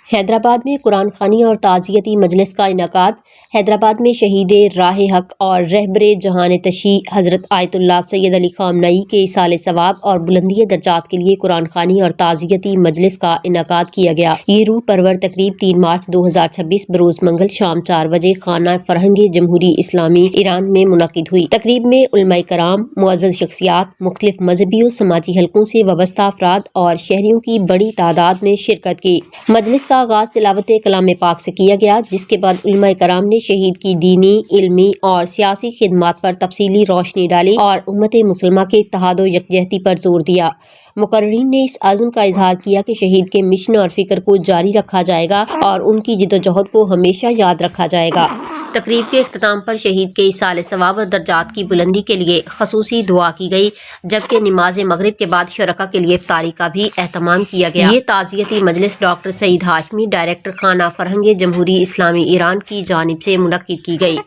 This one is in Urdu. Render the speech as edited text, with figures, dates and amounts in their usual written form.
حیدرآباد میں قرآن خوانی اور تعزیتی مجلس کا انعقاد۔ حیدرآباد میں شہید راہ حق اور رہبر جہان تشیع حضرت آیت اللہ سید علی خامنہ ای کے ایصال ثواب اور بلندی درجات کے لیے قرآن خوانی اور تعزیتی مجلس کا انعقاد کیا گیا۔ یہ روح پرور تقریب 3 مارچ 2026 بروز منگل شام 4 بجے خانہ فرہنگ جمہوری اسلامی ایران میں منعقد ہوئی۔ تقریب میں علماء کرام، معزز شخصیات، مختلف مذہبی و سماجی حلقوں سے وابستہ افراد اور شہریوں کی بڑی تعداد نے شرکت کی۔ مجلس کا آغاز تلاوت کلام پاک سے کیا گیا، جس کے بعد علماء کرام نے شہید کی دینی، علمی اور سیاسی خدمات پر تفصیلی روشنی ڈالی اور امت مسلمہ کے اتحاد و یکجہتی پر زور دیا۔ مقررین نے اس عزم کا اظہار کیا کہ شہید کے مشن اور فکر کو جاری رکھا جائے گا اور ان کی جدوجہد کو ہمیشہ یاد رکھا جائے گا۔ تقریب کے اختتام پر شہید کے ایصال ثواب اور درجات کی بلندی کے لیے خصوصی دعا کی گئی، جبکہ نماز مغرب کے بعد شرکاء کے لیے افطاری کا بھی اہتمام کیا گیا۔ یہ تعزیتی مجلس ڈاکٹر سعید ہاشمی، ڈائریکٹر خانہ فرہنگ جمہوری اسلامی ایران کی جانب سے منعقد کی گئی۔